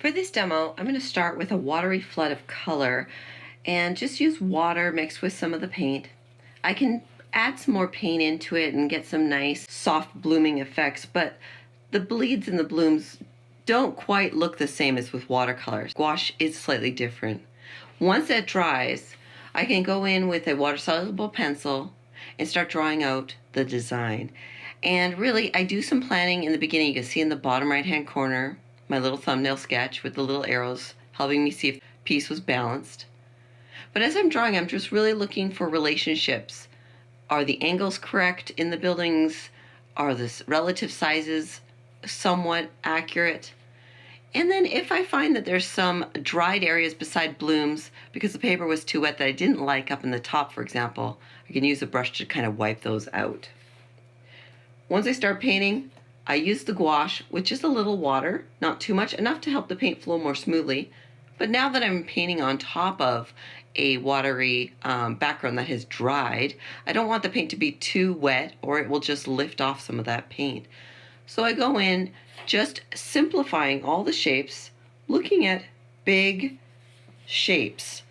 For this demo, I'm going to start with a watery flood of color and just use water mixed with some of the paint. I can add some more paint into it and get some nice soft blooming effects, but the bleeds and the blooms don't quite look the same as with watercolors. Gouache is slightly different. Once that dries, I can go in with a water-soluble pencil and start drawing out the design. And really, I do some planning in the beginning. You can see in the bottom right-hand corner, my little thumbnail sketch with the little arrows helping me see if the piece was balanced. But as I'm drawing, I'm just really looking for relationships. Are the angles correct in the buildings? Are the relative sizes somewhat accurate? And then if I find that there's some dried areas beside blooms because the paper was too wet that I didn't like up in the top, for example, I can use a brush to kind of wipe those out. Once I start painting, I use the gouache with just a little water, not too much, enough to help the paint flow more smoothly. But now that I'm painting on top of a watery background that has dried, I don't want the paint to be too wet or it will just lift off some of that paint. So I go in just simplifying all the shapes, looking at big shapes,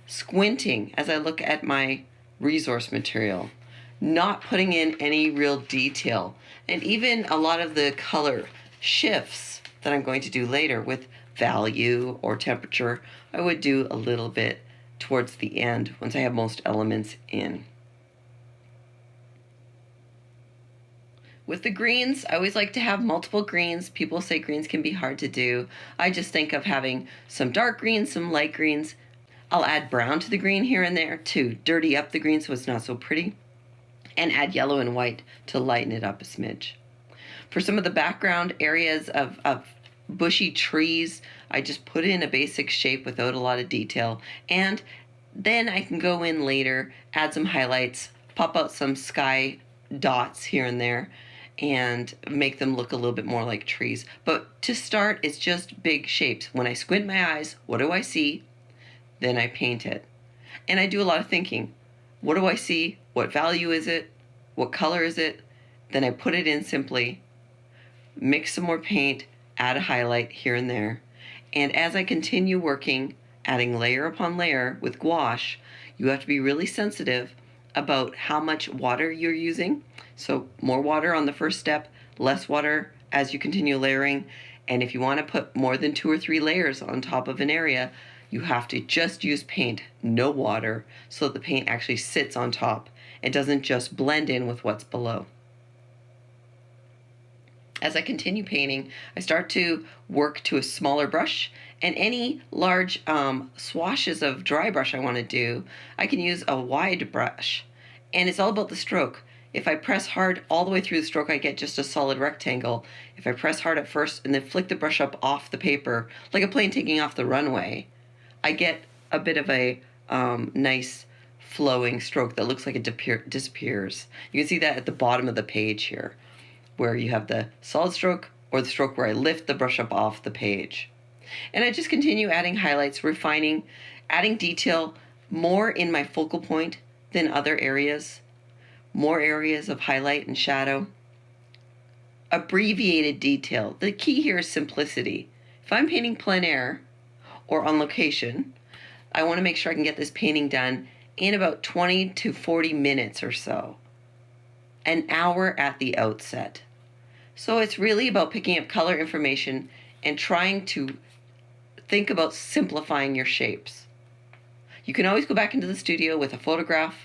squinting as I look at my resource material, not putting in any real detail. And even a lot of the color shifts that I'm going to do later with value or temperature, I would do a little bit towards the end once I have most elements in. With the greens, I always like to have multiple greens. People say greens can be hard to do. I just think of having some dark greens, some light greens. I'll add brown to the green here and there to dirty up the green so it's not so pretty, and add yellow and white to lighten it up a smidge. For some of the background areas of bushy trees, I just put in a basic shape without a lot of detail, and then I can go in later, add some highlights, pop out some sky dots here and there, and make them look a little bit more like trees. But to start, it's just big shapes. When I squint my eyes, what do I see? Then I paint it. And I do a lot of thinking. What do I see? What value is it? What color is it? Then I put it in simply, mix some more paint, add a highlight here and there. And as I continue working, adding layer upon layer with gouache, you have to be really sensitive about how much water you're using. So more water on the first step, less water as you continue layering. And if you want to put more than 2 or 3 layers on top of an area, you have to just use paint, no water, so that the paint actually sits on top. It doesn't just blend in with what's below. As I continue painting, I start to work to a smaller brush, and any large swashes of dry brush I want to do, I can use a wide brush. And it's all about the stroke. If I press hard all the way through the stroke, I get just a solid rectangle. If I press hard at first and then flick the brush up off the paper, like a plane taking off the runway, I get a bit of a nice flowing stroke that looks like it disappears. You can see that at the bottom of the page here, where you have the solid stroke or the stroke where I lift the brush up off the page. And I just continue adding highlights, refining, adding detail more in my focal point than other areas, more areas of highlight and shadow. Abbreviated detail. The key here is simplicity. If I'm painting plein air or on location, I want to make sure I can get this painting done in about 20 to 40 minutes or so. An hour at the outset. So it's really about picking up color information and trying to think about simplifying your shapes. You can always go back into the studio with a photograph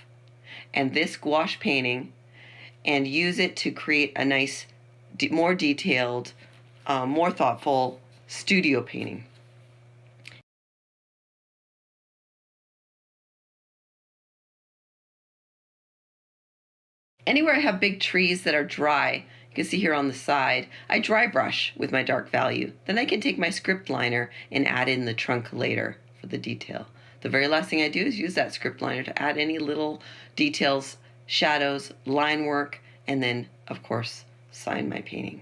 and this gouache painting and use it to create a nice, more detailed, more thoughtful studio painting. Anywhere I have big trees that are dry, you can see here on the side, I dry brush with my dark value. Then I can take my script liner and add in the trunk later for the detail. The very last thing I do is use that script liner to add any little details, shadows, line work, and then, of course, sign my painting.